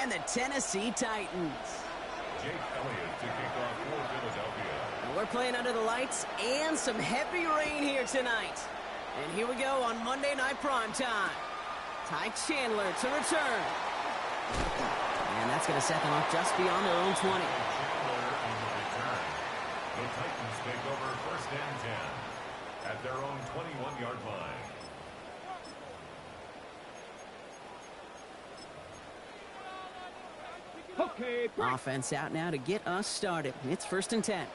and the Tennessee Titans. Jake Elliott to kick off for Philadelphia. And we're playing under the lights and some heavy rain here tonight. And here we go on Monday Night Primetime. Ty Chandler to return. And that's going to set them up just beyond their own 20. Chandler on the return. The Titans take over 1st and 10 at their own 21-yard line. Okay, Offense out now to get us started. It's 1st and 10.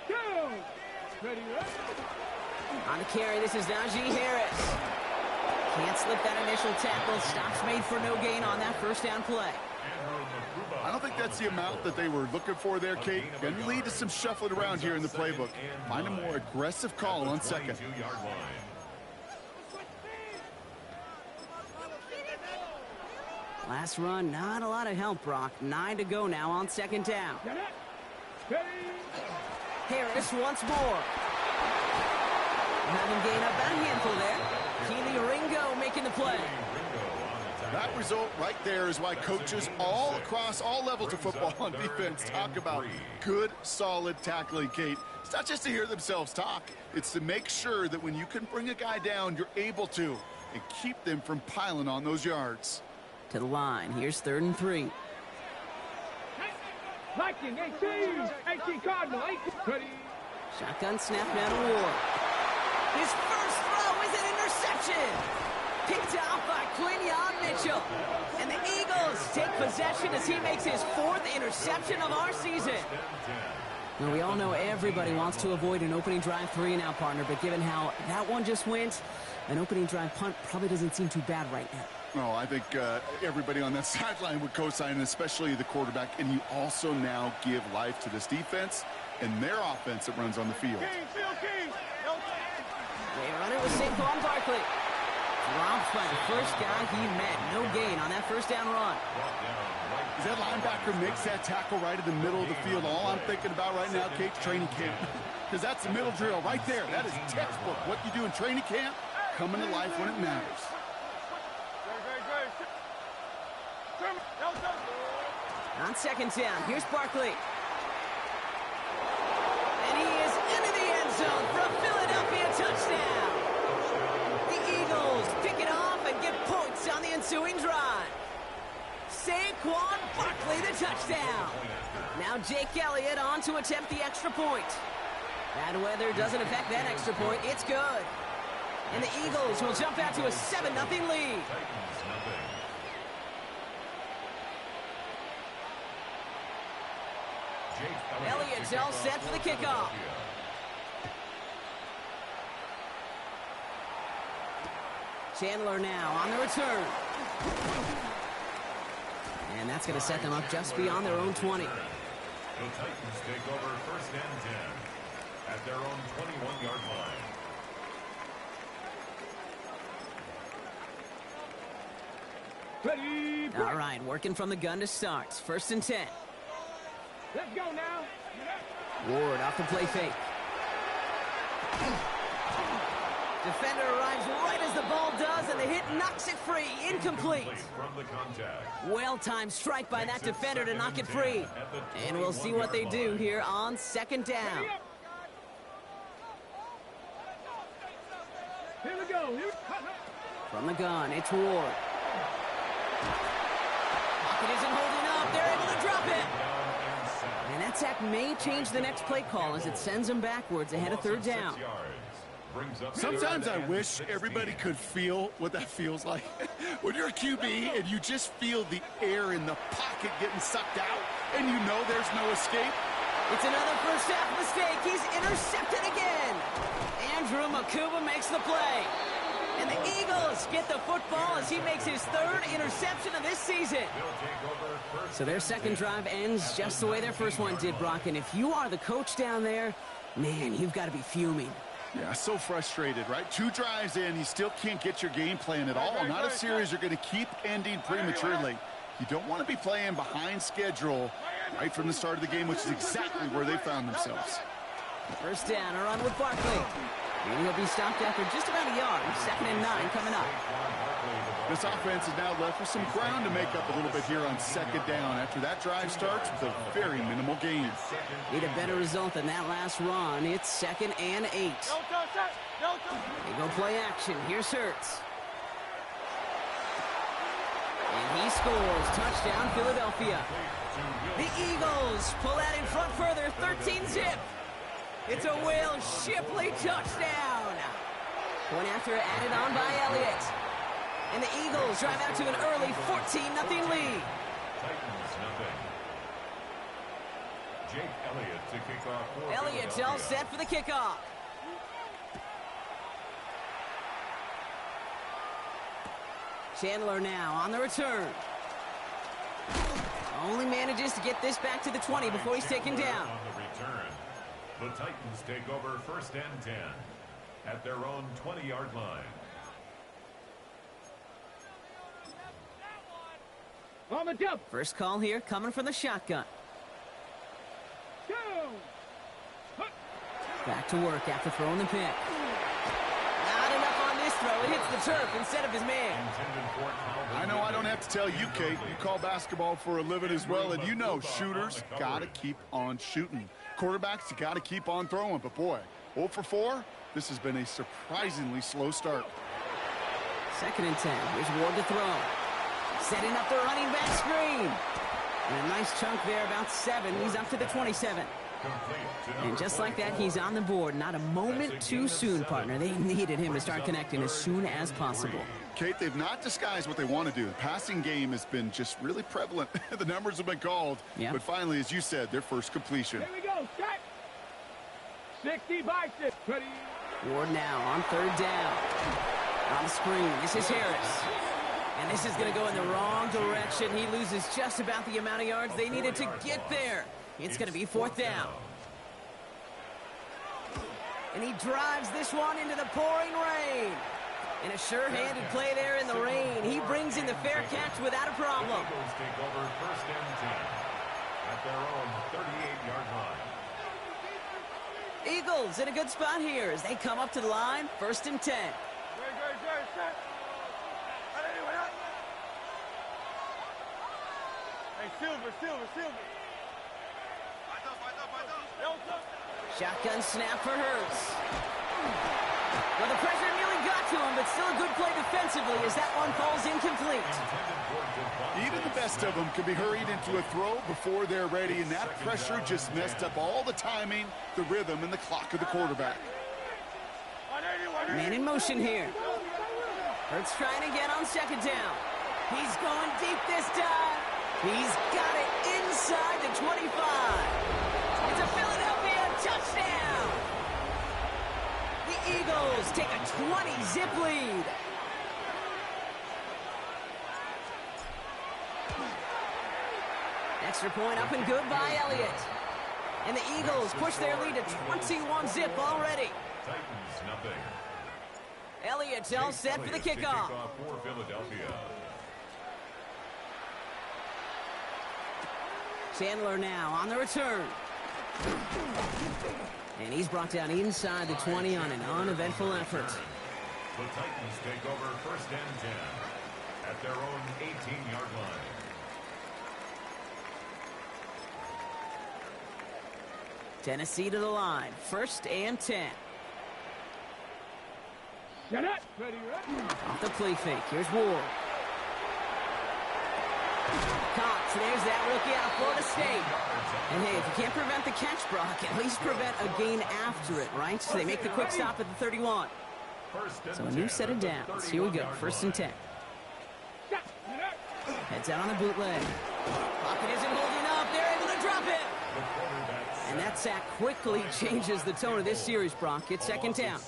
Go! Ready, On the carry, this is Najee Harris. Can't slip that initial tackle. Stops made for no gain on that first down play. I don't think that's the amount that they were looking for there, Kate. Going to lead to some shuffling around here in the playbook. Find a more aggressive call on second. Last run, not a lot of help, Brock. 9 to go now on 2nd down. Harris once more. Have him gain up that handful there. Keely Ringo making the play. That result right there is why coaches all across all levels of football on defense talk about good, solid tackling, Kate. It's not just to hear themselves talk. It's to make sure that when you can bring a guy down, you're able to, and keep them from piling on those yards. To the line. Here's 3rd and 3. Viking, 18 Cardinal, 18. Shotgun snap now to Ward. His first throw is an interception. Picked off by Quinyon Mitchell. And the Eagles take possession as he makes his 4th interception of our season. Now, we all know everybody wants to avoid an opening drive 3-and-out, partner, but given how that one just went, an opening drive punt probably doesn't seem too bad right now. No, I think everybody on that sideline would co-sign, especially the quarterback. And you also now give life to this defense and their offense that runs on the field. They run it with Saquon Barkley. Dropped by the first guy he met. No gain on that first down run. As that linebacker makes that tackle right in the middle of the field, all I'm thinking about right now, Kate's training camp. Because that's the middle drill right there. That is textbook. What you do in training camp, coming to life when it matters. On 2nd down, here's Barkley. And he is into the end zone for a Philadelphia touchdown. The Eagles pick it off and get points on the ensuing drive. Saquon Barkley, the touchdown. Now Jake Elliott on to attempt the extra point. Bad weather doesn't affect that extra point. It's good. And the Eagles will jump out to a 7-0 lead. Elliott's all set for the kickoff. Chandler now on the return. And that's going to set them up just beyond their own 20. The Titans take over 1st and 10 at their own 21-yard line. Ready. All right, working from the gun to start. 1st and 10. Let's go now. Ward off the play fake. Defender arrives right as the ball does, and the hit knocks it free. Incomplete. From the contact. Well-timed strike by that defender to knock it free. And we'll see what they do here on 2nd down. Here we go. From the gun, it's Ward. Pocket isn't holding up. They're able to drop it. And that sack may change the next play call as it sends them backwards ahead of 3rd down. Sometimes I wish everybody could feel what that feels like. When you're a QB and you just feel the air in the pocket getting sucked out and you know there's no escape. It's another first half mistake. He's intercepted again. Andrew Makuba makes the play. And the Eagles get the football as he makes his 3rd interception of this season. So their 2nd drive ends just the way their first one did, Brock. And if you are the coach down there, man, you've got to be fuming. Yeah, so frustrated, right? 2 drives in, you still can't get your game plan at all. Not a series you're going to keep ending prematurely. You don't want to be playing behind schedule right from the start of the game, which is exactly where they found themselves. First down, a run with Barkley. And he'll be stopped after just about a yard. 2nd and 9 coming up. This offense is now left with some ground to make up a little bit here on 2nd down after that drive starts with a very minimal gain. Need a better result than that last run. It's 2nd and 8. They go play action. Here's Hurts. And he scores. Touchdown, Philadelphia. The Eagles pull out in front further. 13-zip. It's a Will Shipley touchdown. Point after added on by Elliott. And the Eagles drive out to an early 14-0 lead. Titans nothing. Jake Elliott to kick off for Elliott's all set for the kickoff. Chandler now on the return. Only manages to get this back to the 20 before he's taken down. On the return, the Titans take over 1st and 10 at their own 20-yard line. On the jump. First call here coming from the shotgun. Back to work after throwing the pick. Not enough on this throw. It hits the turf instead of his man. I know I don't have to tell you, Kate. You call basketball for a living as well, and you know shooters got to keep on shooting. Quarterbacks, you got to keep on throwing. But, boy, 0 for 4, this has been a surprisingly slow start. 2nd and 10. Here's Ward to throw. Setting up the running back screen. And a nice chunk there, about 7. He's up to the 27. And just like that, he's on the board. Not a moment too soon, partner. They needed him to start connecting as soon as possible. Kate, they've not disguised what they want to do. The passing game has been just really prevalent. The numbers have been called. Yep. But finally, as you said, their first completion. Here we go. Set. 60 by 6. Ready. Ward now on 3rd down. On the screen, this is Harris. And this is going to go in the wrong direction. He loses just about the amount of yards they needed to get there. It's going to be 4th down. And he drives this one into the pouring rain. And a sure-handed play there in the rain. He brings in the fair catch without a problem. Eagles take over 1st and 10 at their own 38-yard line. Eagles in a good spot here as they come up to the line. 1st and 10. Hey, Silver. Shotgun snap for Hurts. Well, the pressure nearly got to him, but still a good play defensively as that one falls incomplete. Even the best of them can be hurried into a throw before they're ready, and that pressure just messed up all the timing, the rhythm, and the clock of the quarterback. Man in motion here. Hurts trying again on 2nd down. He's going deep this time. He's got it inside the 25. It's a Philadelphia touchdown. The Eagles take a 20-zip lead. Extra point up and good by Elliott. And the Eagles push their lead to 21-zip already. Titans nothing. Elliott's all set for the kickoff. For Philadelphia. Chandler now on the return. And he's brought down inside the 20 on an uneventful effort. The Titans take over 1st and 10 at their own 18-yard line. Tennessee to the line. 1st and 10. Shut up. Ready. Off the play fake. Here's Ward. Cox, there's that rookie out of Florida State. And hey, if you can't prevent the catch, Brock, at least prevent a gain after it, right? So they make the quick stop at the 31. So a new set of downs. Here we go. 1st and 10. Heads out on the bootleg. Pocket isn't holding up. They're able to drop it. And that sack quickly changes the tone of this series, Brock. It's 2nd down.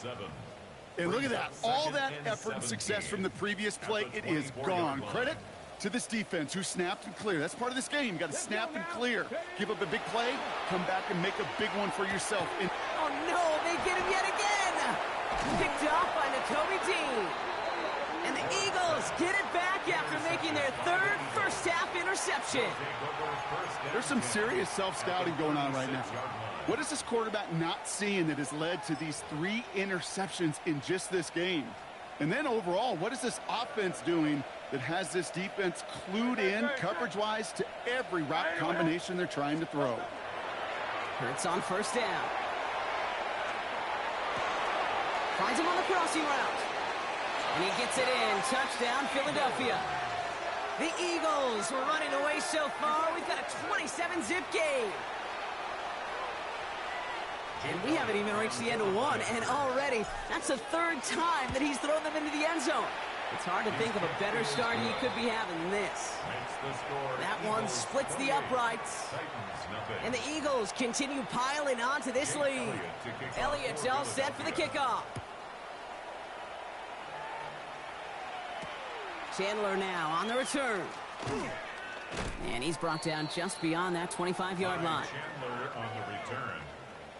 And look at that. All that effort and success from the previous play, it is gone. Credit to this defense who snapped and cleared. That's part of this game. You got to snap and clear. Give up a big play, come back and make a big one for yourself. And oh, no, they get him yet again. Picked off by Nakobe Dean. And the Eagles get it back after making their 3rd first-half interception. interception. There's some serious self-scouting going on right now. What is this quarterback not seeing that has led to these 3 interceptions in just this game? And then overall, what is this offense doing that has this defense clued in coverage-wise to every route combination they're trying to throw? Hurts on first down. Finds him on the crossing route. And he gets it in. Touchdown, Philadelphia. The Eagles were running away so far. We've got a 27-zip game. And we haven't even reached the end of one, and already that's the 3rd time that he's thrown them into the end zone. It's hard to think of a better start he could be having than this. That one splits the uprights. And the Eagles continue piling on to this lead. Elliott's all set for the kickoff. Chandler now on the return. And he's brought down just beyond that 25-yard line. Chandler on the return.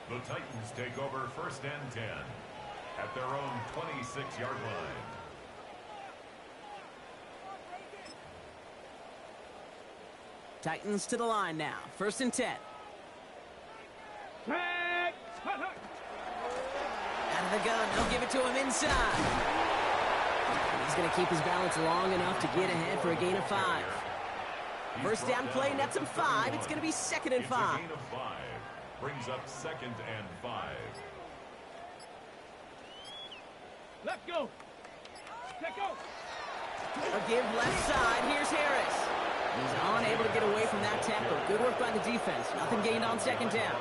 The Titans take over 1st and 10 at their own 26-yard line. Titans to the line now. 1st and 10. Tag. Out of the gun. They'll give it to him inside. He's going to keep his balance long enough to get ahead for a gain of 5. First down play nets him 5. It's going to be 2nd and 5. It's a gain of 5. Brings up 2nd and 5. Let's go. Let's go. A give left side. Here's Harris. He's unable to get away from that tackle. Good work by the defense. Nothing gained on 2nd down.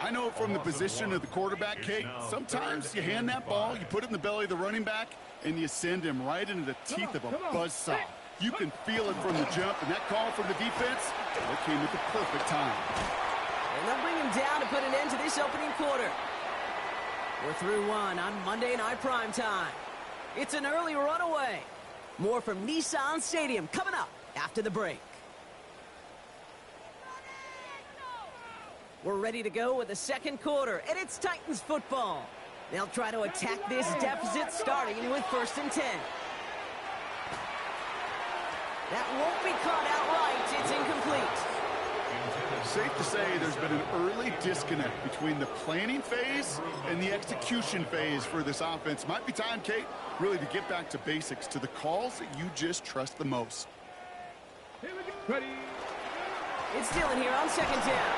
I know from the position of the quarterback, Kate, sometimes you hand that ball, you put it in the belly of the running back, and you send him right into the teeth of a buzzsaw. You can feel it from the jump, and that call from the defense, that came at the perfect time. And they'll bring him down to put an end to this opening quarter. We're through one on Monday Night Primetime. It's an early runaway. More from Nissan Stadium coming up after the break. We're ready to go with the 2nd quarter, and it's Titans football. They'll try to attack this deficit starting with 1st and 10. That won't be caught outright. It's incomplete. Safe to say there's been an early disconnect between the planning phase and the execution phase for this offense. Might be time, Kate, really to get back to basics, to the calls that you just trust the most. Here we go. Ready. It's Dillon here on 2nd down.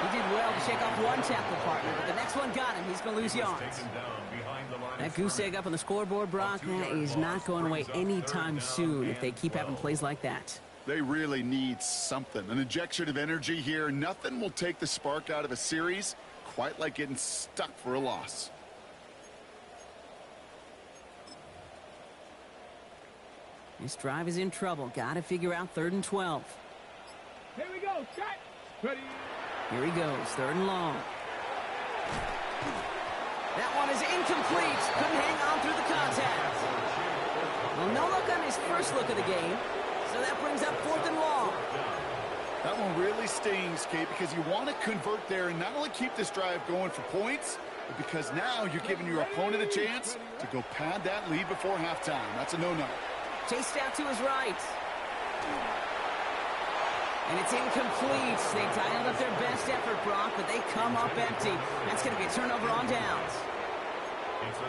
He did well to shake off one tackle partner, but the next one got him. He's going to lose yards. That goose egg up on the scoreboard, Brock, that is not going away anytime soon if they keep having plays like that. They really need something, an injection of energy here. Nothing will take the spark out of a series quite like getting stuck for a loss. This drive is in trouble. Got to figure out 3rd and 12. Here we go. Set. Ready. Here he goes, 3rd and long. That one is incomplete. Couldn't hang on through the contact. Well, no look on his first look of the game. So that brings up 4th and long. That one really stings, Kate, because you want to convert there and not only keep this drive going for points, but because now you're giving your opponent a chance to go pad that lead before halftime. That's a no-no. Chased out to his right. And it's incomplete. They dialed up their best effort, Brock, but they come up empty. That's going to be a turnover on downs.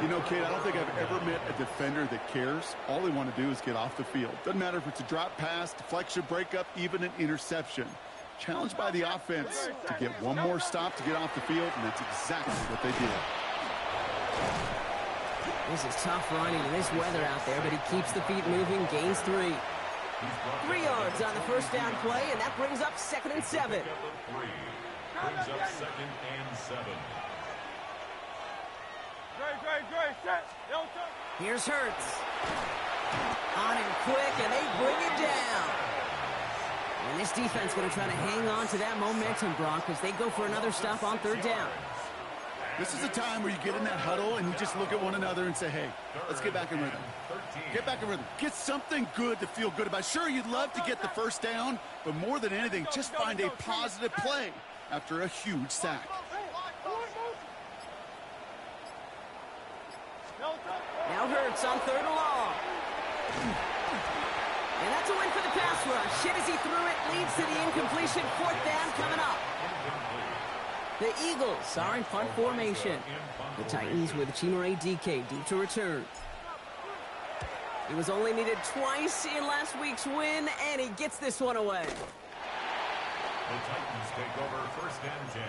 You know, Kate, I don't think I've ever met a defender that cares. All they want to do is get off the field. Doesn't matter if it's a drop pass, deflection, breakup, even an interception. Challenged by the offense to get one more stop to get off the field, and that's exactly what they did. This is tough running in this weather out there, but he keeps the feet moving, gains 3. 3 yards on the first down play, and that brings up 2nd and 7. Brings up 2nd and 7. Here's Hurts. On him quick, and they bring it down. And this defense going to try to hang on to that momentum, Brock, as they go for another stop on 3rd down. This is a time where you get in that huddle and you just look at one another and say, hey, let's get back in rhythm. Get back in rhythm. Get something good to feel good about. Sure, you'd love to get the first down, but more than anything, just find a positive play after a huge sack. Now Hurts on 3rd and long. And that's a win for the pass rush. Hit as he threw it, leads to the incompletion. Fourth down coming up. The Eagles are in punt formation. The Titans with Chimere Dike deep to return. He was only needed twice in last week's win, and he gets this one away. The Titans take over first and 10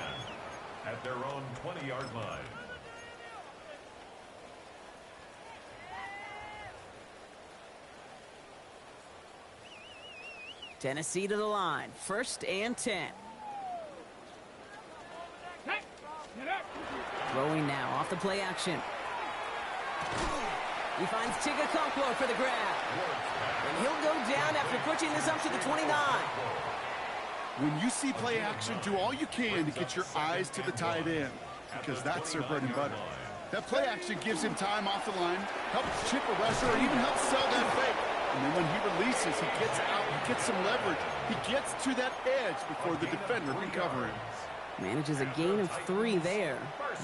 at their own 20-yard line. Tennessee to the line. First and 10. Throwing now off the play action. He finds Chigakonkwo for the grab. And he'll go down after pushing this up to the 29. When you see play action, do all you can to get your eyes to the tight end, because that's their bread and butter. That play action gives him time off the line, helps chip a rusher, or even helps sell that fake. And then when he releases, he gets out, he gets some leverage. He gets to that edge before the defender can cover him. Manages a gain of 3 there.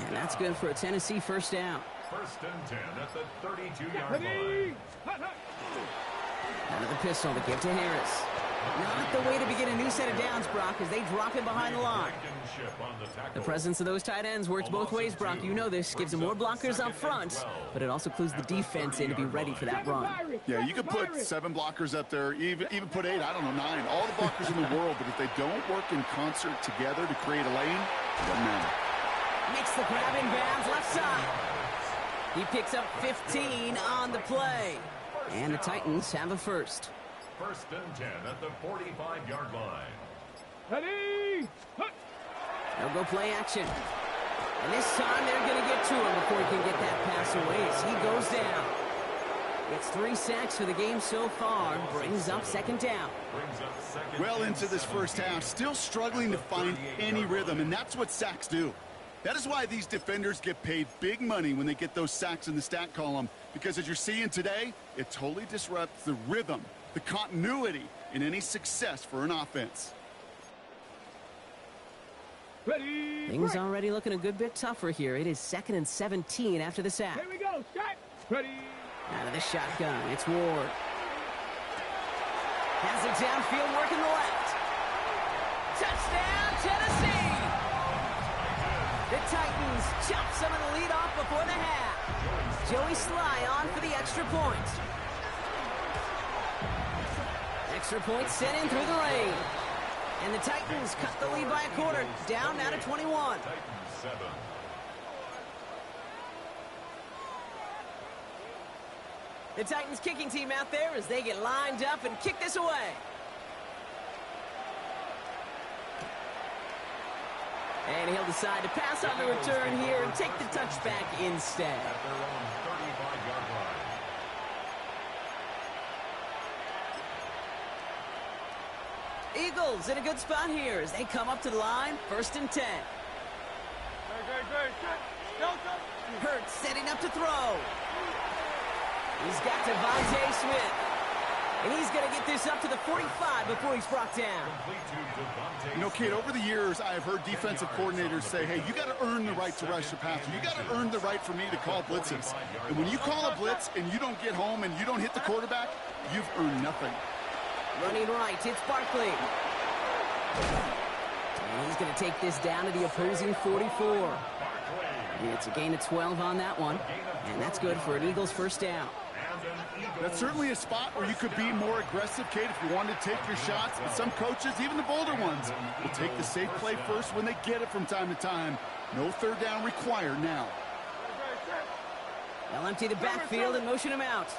And that's good for a Tennessee first down. First and 10 at the 32-yard line. Out of the pistol to give to Harris. Not the way to begin a new set of downs, Brock, as they drop him behind the line. The presence of those tight ends works both ways, Brock. You know this. Gives them more blockers up front, but it also clues the defense in to be ready for that run. Yeah, you could put 7 blockers up there, even put 8, I don't know, 9. All the blockers in the world, but if they don't work in concert together to create a lane, it doesn't matter. Makes the grab in bounds left side. He picks up 15 on the play. And the Titans have a first. First and 10 at the 45-yard line. Ready? They'll go play action. And this time they're going to get to him before he can get that pass away as he goes down. It's 3 sacks for the game so far. Brings up second down. Well into this first half, still struggling to find any rhythm, and that's what sacks do. That is why these defenders get paid big money when they get those sacks in the stat column, because as you're seeing today, it totally disrupts the rhythm, the continuity in any success for an offense. Ready? Things already looking a good bit tougher here. It is 2nd and 17 after the sack. Here we go, Scott. Ready? Out of the shotgun, it's Ward. Has it downfield, working the left. Touchdown, Tennessee! The Titans chop some of the lead off before the half. Joey Sly on for the extra point. Extra point sent in through the lane. And the Titans cut the lead by a quarter, down now to 21. Titans 7. The Titans kicking team out there as they get lined up and kick this away. And he'll decide to pass on the return here and take the touchback instead. At their own 35-yard line. Eagles in a good spot here as they come up to the line, 1st and 10. Hurts setting up to throw. He's got Devontae Smith. And he's going to get this up to the 45 before he's brought down. You know, Kate, over the years, I have heard defensive coordinators say, hey, you got to earn the right to rush the passer. You got to earn the right for me to call blitzes. And when you call a blitz and you don't get home and you don't hit the quarterback, you've earned nothing. Running right, it's Barkley. And he's going to take this down to the opposing 44. It's a gain of 12 on that one. And that's good for an Eagles first down. That's certainly a spot where you could be more aggressive, Kate, if you wanted to take your shots. But some coaches, even the bolder ones, will take the safe play first when they get it from time to time. No third down required now. They'll empty the backfield and motion him out.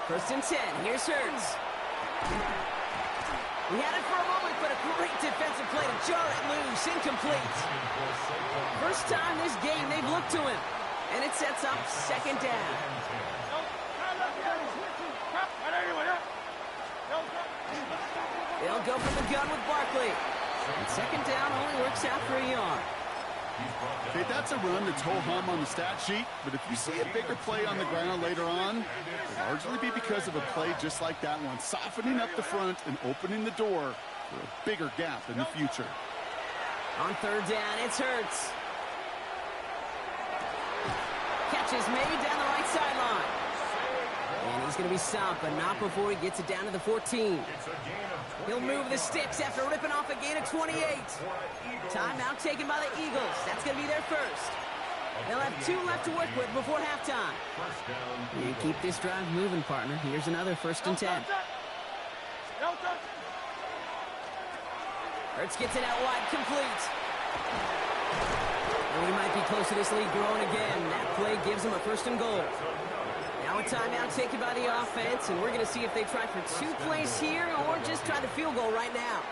1st and 10. Here's Hurts. He had it for a moment, but a great defensive play to jar it loose. Incomplete. First time this game they've looked to him. And it sets up second down. They'll go from the gun with Barkley. And second down only works out for a yard. Okay, that's a run that's ho-hum on the stat sheet, but if you see a bigger play on the ground later on, it'll largely be because of a play just like that one, softening up the front and opening the door for a bigger gap in the future. On third down, it's Hurts. Catch is made down the right sideline. And He's going to be stopped, but not before he gets it down to the 14. It's a gain of 28 He'll move the sticks after ripping off a gain of 28. Timeout taken by the Eagles. That's going to be their first. They'll have 2 left to work with before halftime. First down. You keep this drive moving, partner. Here's another 1st and 10. Hurts gets it out wide, complete. And we might be close to this lead growing again. That play gives them a 1st and goal. Now a timeout taken by the offense, and we're going to see if they try for 2 plays here or just try the field goal right now.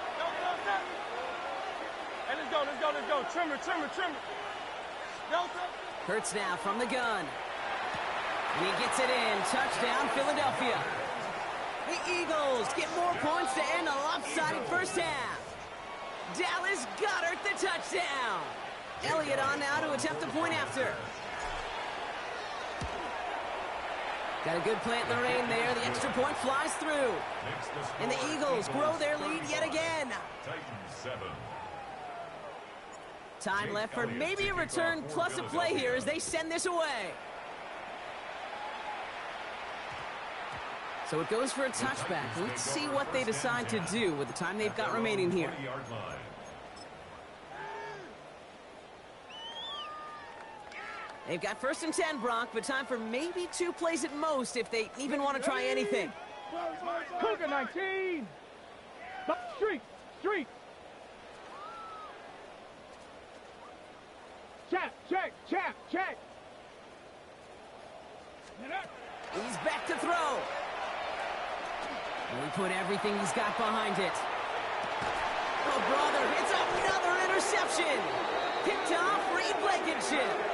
Hey, let's go. Trimmer. Hurts now from the gun. And he gets it in. Touchdown, Philadelphia. The Eagles get more points to end a lopsided first half. Dallas Goedert the touchdown. Elliott on now to attempt the point after. Got a good plant in the rain there. The extra point flies through. And the Eagles grow their lead yet again. Titans 7. Time left for maybe a return plus a play here as they send this away. So it goes for a touchback. Let's see what they decide to do with the time they've got remaining here. They've got 1st and 10, Brock, but time for maybe 2 plays at most if they even want to try anything. Cougar 19. Street. Check. He's back to throw. And he put everything he's got behind it. Oh, brother, it's another interception. Picked off Reed Blankenship.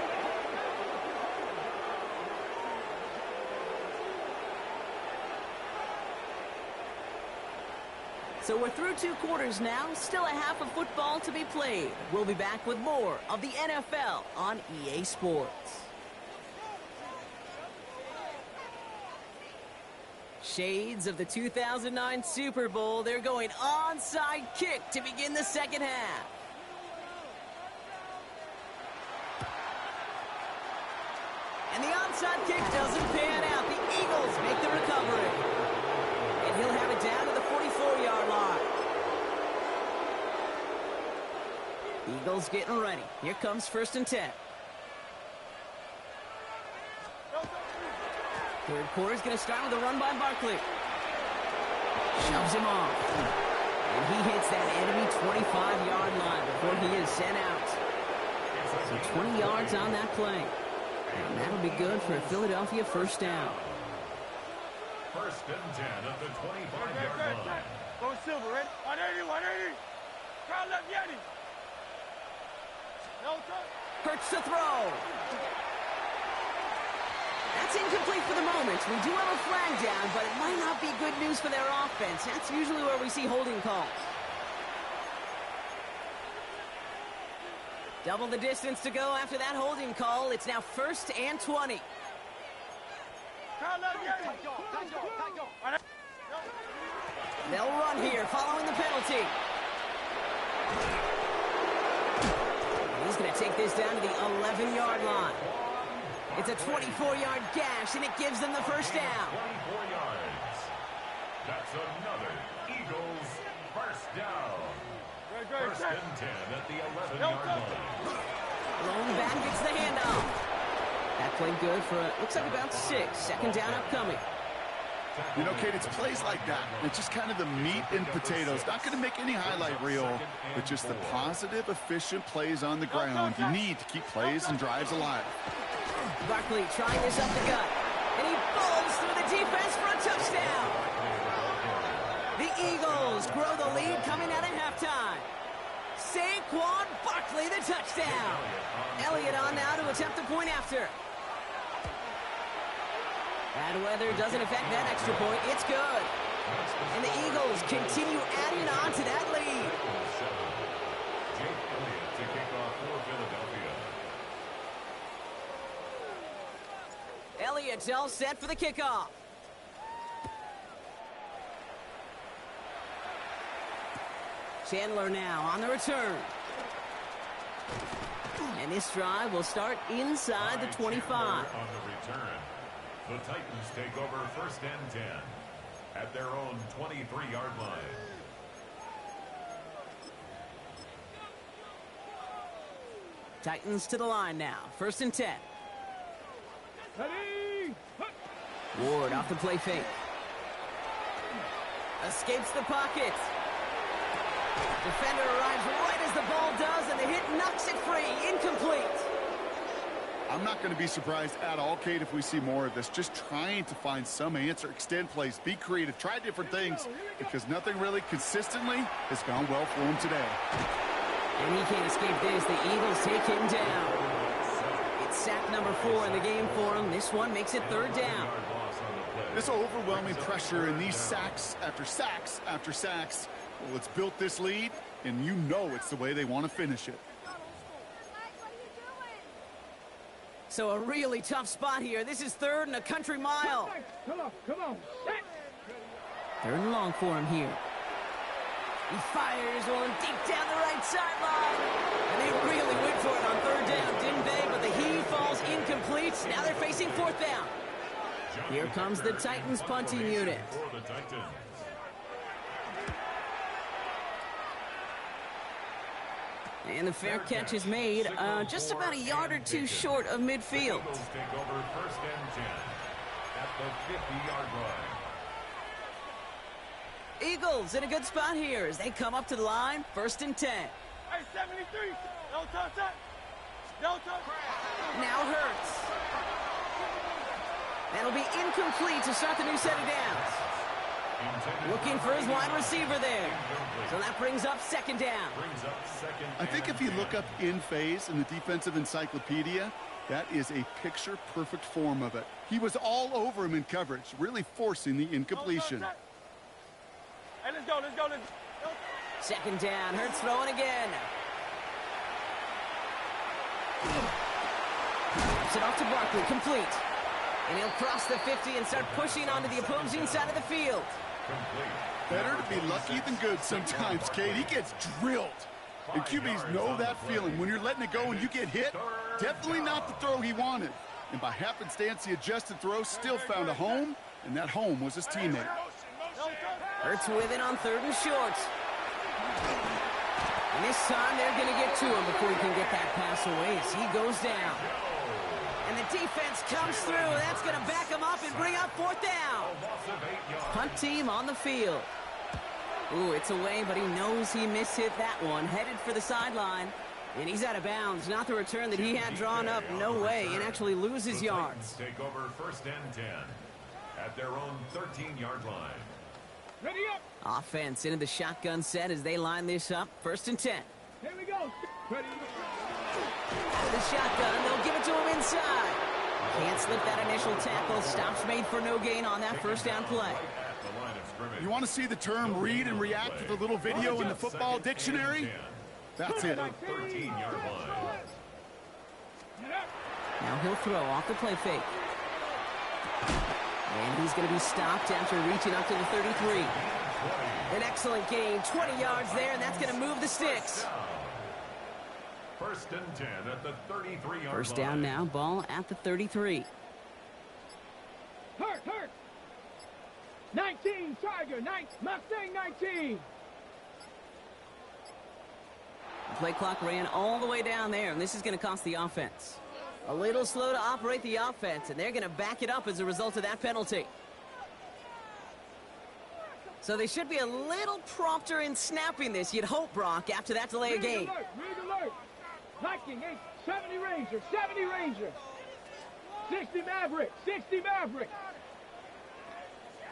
So we're through 2 quarters now, still a half of football to be played. We'll be back with more of the NFL on EA Sports. Shades of the 2009 Super Bowl. They're going onside kick to begin the second half. And the onside kick doesn't pan out. The Eagles make the recovery. And he'll have it down to the 44-yard line. Eagles getting ready. Here comes 1st and 10. Third quarter's going to start with a run by Barkley. Shoves him off. And he hits that enemy 25-yard line before he is sent out. So 20 yards on that play. And that'll be good for a Philadelphia 1st down. 1st and 10 at the 25-yard line. Go Silver, ready? 180. Crowd left Yeti. No touch. Hurts to throw. That's incomplete for the moment. We do have a flag down, but it might not be good news for their offense. That's usually where we see holding calls. Double the distance to go after that holding call. It's now 1st and 20. They'll run here following the penalty. He's going to take this down to the 11-yard line. It's a 24-yard gash, and it gives them the 1st down. 24 yards. That's another Eagles 1st down. 1st and 10 at the 11-yard line. Lone back gets the handoff. That played good for, looks like about 6. 2nd down upcoming. You know, Kate, it's plays like that. It's just kind of the meat and potatoes. Not going to make any highlight reel, but just the positive, efficient plays on the ground. You need to keep plays and drives alive. Barkley trying this up the gut. And he falls through the defense for a touchdown. The Eagles grow the lead coming out of halftime. Saquon Barkley, the touchdown. Elliott on now to attempt the point after. Bad weather doesn't affect that extra point. It's good. And the Eagles continue adding on to that lead. Jake Elliott to kick off for Philadelphia. Elliott's all set for the kickoff. Chandler now on the return. And this drive will start inside the 25. On the return. The Titans take over 1st and 10 at their own 23-yard line. Titans to the line now. 1st and 10. Ready? Ward off the play fake. Escapes the pocket. Defender arrives right as the ball does, and the hit knocks it free. Incomplete. I'm not going to be surprised at all, Kate, if we see more of this. Just trying to find some answer, extend plays, be creative, try different things, because nothing really consistently has gone well for him today. And he can't escape this. The Eagles take him down. It's sack number 4 in the game for him. This one makes it 3rd down. This overwhelming pressure and these sacks after sacks after sacks, well, it's built this lead, and you know it's the way they want to finish it. So a really tough spot here. This is 3rd and a country mile. Come on. Set. 3rd and long for him here. He fires one deep down the right sideline. And they really went for it on 3rd down, didn't they? But the heave falls incomplete. Now they're facing 4th down. Here comes the Titans punting unit. And the fair catch is made just about a yard or two short of midfield. Take over 1st and 10 at the 50-yard line. Eagles in a good spot here as they come up to the line. 1st and 10. Hey, 73. No touch. No touch. Now Hurts. That'll be incomplete to start the new set of downs. Looking for his wide receiver there. So that brings up 2nd down. I think if you look up in phase in the defensive encyclopedia, that is a picture-perfect form of it. He was all over him in coverage, really forcing the incompletion. Hey, let's go. 2nd down. Hurts throwing again. Drops it off to Barkley. Complete. And he'll cross the 50 and start pushing onto the opposing side of the field. Better to be lucky than good sometimes, Kate. He gets drilled. And QBs know that feeling. When you're letting it go and you get hit, definitely not the throw he wanted. And by happenstance, the adjusted throw still found a home, and that home was his teammate. Hurts with it on 3rd and short. And this time they're going to get to him before he can get that pass away as he goes down. And the defense comes through. That's going to back him up and bring up 4th down. Punt team on the field. Ooh, it's away, but he knows he mishit that one. Headed for the sideline. And he's out of bounds. Not the return that he had drawn up. No way. And actually loses yards. Take over 1st and 10 at their own 13-yard line. Ready up. Offense into the shotgun set as they line this up. 1st and 10. Here we go. Ready. The shotgun, they'll give it to him inside. Can't slip that initial tackle. Stops made for no gain on that 1st down play. You want to see the term read and react with a little video in the football dictionary? That's it. 13-yard line. Now he'll throw off the play fake. And he's going to be stopped after reaching up to the 33. An excellent gain. 20 yards there, and that's going to move the sticks. 1st and 10 at the 33-yard line. 1st down now, ball at the 33. Hurt. 19, Tiger. Mustang 19. The play clock ran all the way down there, and this is going to cost the offense. A little slow to operate the offense, and they're going to back it up as a result of that penalty. So they should be a little prompter in snapping this, you'd hope, Brock, after that delay of game. Rig alert. Viking 8, 70 Ranger. 60 Maverick.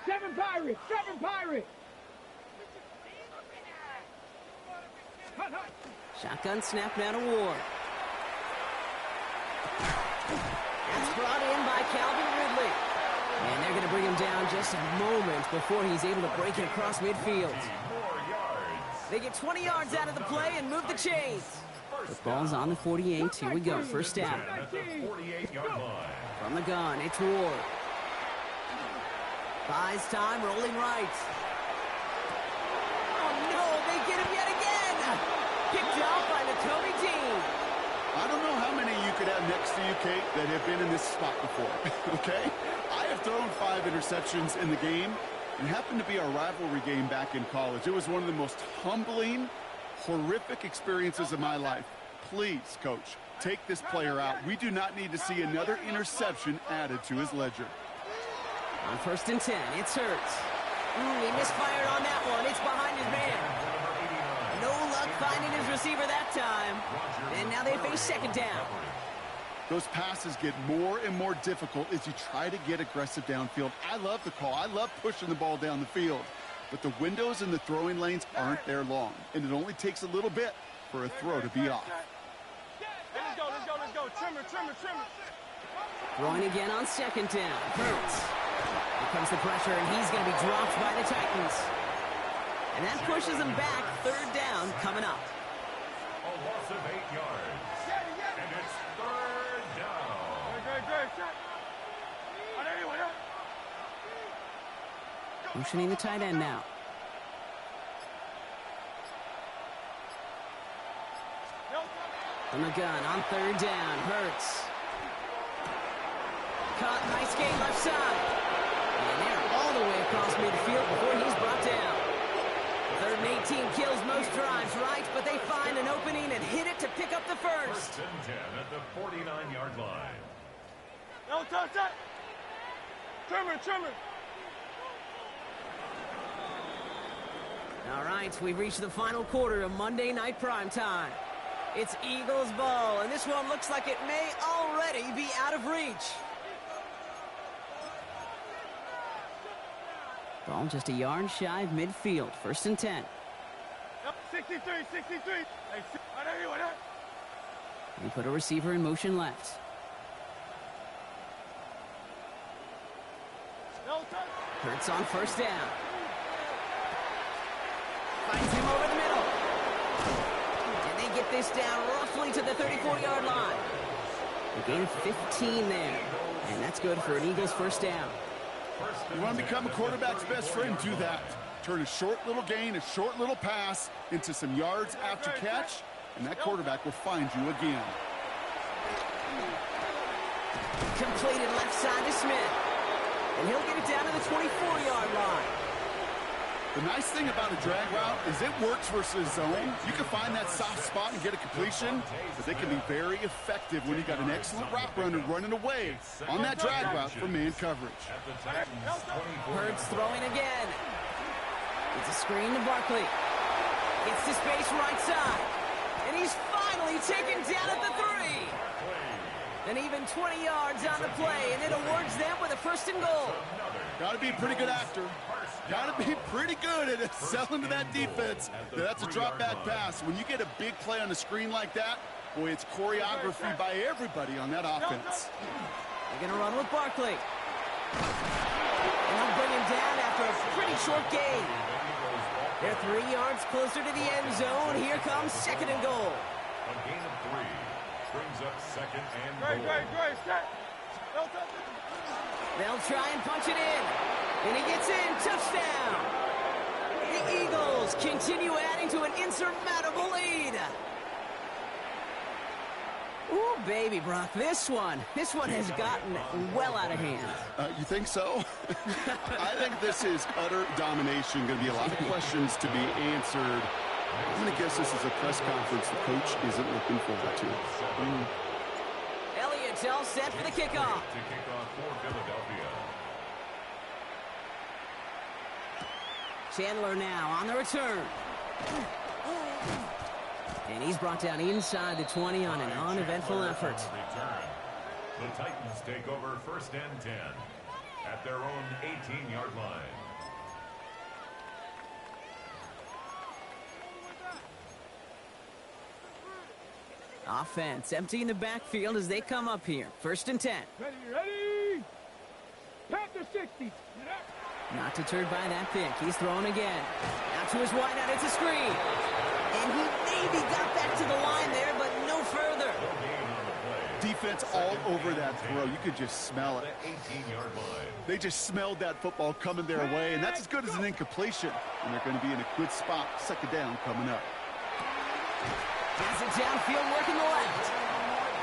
7 Pirates. Hut. Shotgun snap now to Ward. That's brought in by Calvin Ridley. And they're going to bring him down just a moment before he's able to break it across midfield. They get 20 yards out of the play and move the chains. The ball's on the 48. Here we go. 1st down. From the gun, it's Ward. Buys time, rolling right. Oh, no, they get him yet again. Picked off by Nakobe Dean. I don't know how many you could have next to you, Kate, that have been in this spot before, okay? I have thrown 5 interceptions in the game. It happened to be our rivalry game back in college. It was one of the most humbling, horrific experiences of my life. Please, Coach, take this player out. We do not need to see another interception added to his ledger. On 1st and 10, it's Hurts. He misfired on that one. It's behind his man. No luck finding his receiver that time. And now they face 2nd down. Those passes get more and more difficult as you try to get aggressive downfield. I love the call. I love pushing the ball down the field. But the windows in the throwing lanes aren't there long. And it only takes a little bit for a throw to be off. Let's go. Trimmer. Throwing again on 2nd down. Hurts. Here comes the pressure, and he's going to be dropped by the Titans. And that pushes him back. 3rd down coming up. A loss of 8 yards. And it's 3rd down. Great. Motioning the tight end now. From the gun on 3rd down. Hurts. Caught. Nice gain left side. And they're all the way across midfield before he's brought down. 3rd and 18 kills most drives, right? But they find an opening and hit it to pick up the first. 1st and 10 at the 49-yard line. No, touch. Trimmer. All right, we've reached the final quarter of Monday Night Primetime. It's Eagles ball, and this one looks like it may already be out of reach. Ball just a yard shy of midfield. 1st and 10. 63. Hey, We put a receiver in motion left. no touch. Hurts on 1st down. Finds him over the middle. And they get this down roughly to the 34-yard line. A gain of 15 there. And that's good for an Eagles 1st down. You want to become a quarterback's best friend, do that. Turn a short little gain, a short little pass into some yards after catch, and that quarterback will find you again. Completed left side to Smith. And he'll get it down to the 24-yard line. The nice thing about a drag route is it works versus zone. You can find that soft spot and get a completion, but they can be very effective when you got an excellent route runner running away on that drag route for man coverage. Hurts throwing again. It's a screen to Barkley. Gets to space right side. And he's finally taken down at the 3. And even 20 yards on the play, and it awards them with a 1st and goal. Got to be a pretty good actor. Got to be pretty good at selling to that defense. That's a drop back pass. When you get a big play on the screen like that, boy, it's choreography by everybody on that offense. They're going to run with Barkley. And they'll bring him down after a pretty short gain. They're 3 yards closer to the end zone. Here comes 2nd and goal. A gain of 3 brings up 2nd and goal. Great. Set. No touch. They'll try and punch it in. And he gets in. Touchdown. The Eagles continue adding to an insurmountable lead. Ooh, baby, Brock. This one has gotten well out of hand. You think so? I think this is utter domination. Going to be a lot of questions to be answered. I'm going to guess this is a press conference the coach isn't looking forward to. Elliott's all set for the kickoff. To kick off for Philadelphia. Chandler now on the return. And he's brought down inside the 20 on an uneventful effort. Return. The Titans take over 1st and 10 at their own 18-yard line. Offense emptying the backfield as they come up here. 1st and 10. Ready. Panther 60. Not deterred by that pick. He's throwing again. Out to his wideout. It's a screen. And he maybe got back to the line there, but no further. Defense all over that throw. You could just smell it. 18-yard line. They just smelled that football coming their way, and that's as good as an incompletion. And they're going to be in a good spot. 2nd down coming up. Has it downfield, working the left.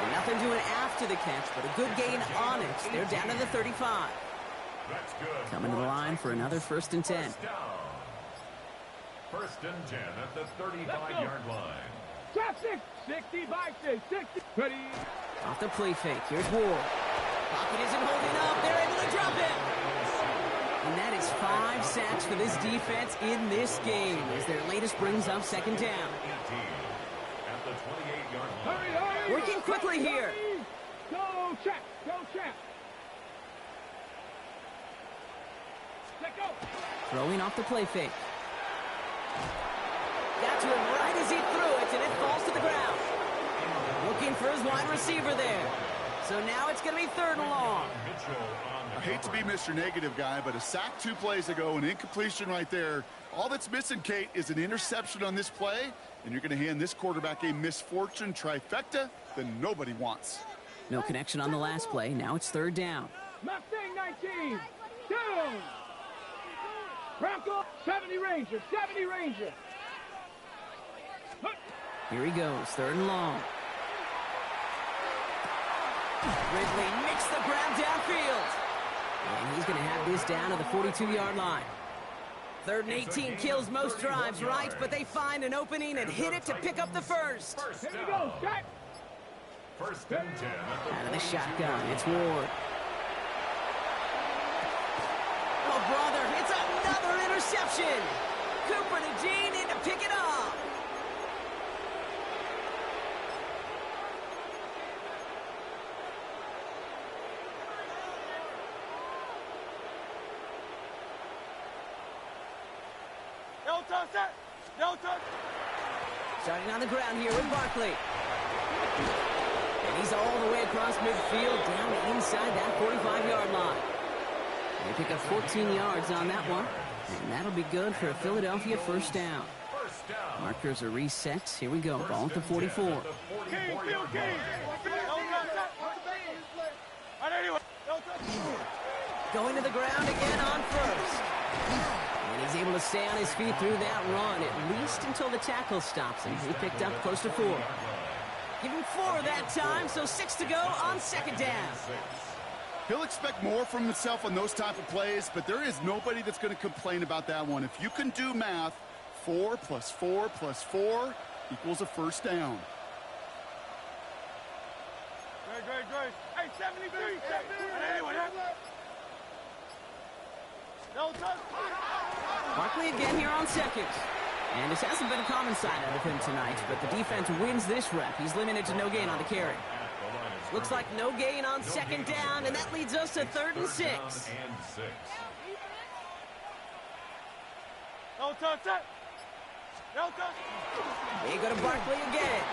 And nothing doing after the catch, but a good gain on it. They're down to the 35. That's good. Coming to the line for another 1st and 10. First down. 1st and 10 at the 35-yard line. Traffic. 60 by 6. 60. Ready. Off the play fake. Here's Ward. Pocket isn't holding up. They're able to drop him. And that is 5 sacks for this defense in this game as their latest brings up 2nd down. 18 at the 28-yard line. Hurry, hurry. Working quickly here. Go check. Go check. Let go. Throwing off the play fake. Got to him right as he threw it, and it falls to the ground. Looking for his wide receiver there. So now it's going to be 3rd and long. I hate to be Mr. Negative guy, but a sack 2 plays ago, an incompletion right there. All that's missing, Kate, is an interception on this play, and you're going to hand this quarterback a misfortune trifecta that nobody wants. No connection on the last play. Now it's 3rd down. Mustang 19. Down. Bronco 70 Ranger. 70 Ranger. Here he goes, 3rd and long. Ridley nicks the ground downfield. And he's going to have this down to the 42-yard line. 3rd and 18 kills most drives, right? But they find an opening and hit it to pick up the first. Here we go. Check. 1st and 10 at the Out of the shotgun, it's Ward. Oh, brother, it's another interception. Cooper to Jean in to pick it up. Starting on the ground here with Barkley. And he's all the way across midfield, down inside that 45-yard line. They pick up 14 yards on that one, and that'll be good for a Philadelphia 1st down. Markers are reset. Here we go. Ball at the 44. Going to the ground again on 1st. And he's able to stay on his feet through that run, at least until the tackle stops him. He picked up close to 4. Give him 4 that time, so 6 to go on 2nd down. He'll expect more from himself on those type of plays, but there is nobody that's going to complain about that one. If you can do math, 4 plus 4 plus 4 equals a 1st down. Great. Hey, 73. Barkley again here on 2nd. And this hasn't been a common side out of him tonight, but the defense wins this rep. He's limited to no gain on the carry. Looks like no gain on 2nd down, and that leads us to 3rd and 6. They go to Barkley again.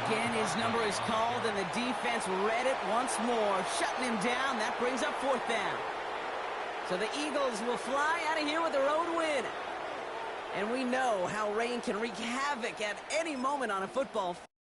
Again, his number is called, and the defense read it once more, shutting him down. That brings up 4th down. So the Eagles will fly out of here with a road win. And we know how rain can wreak havoc at any moment on a football field.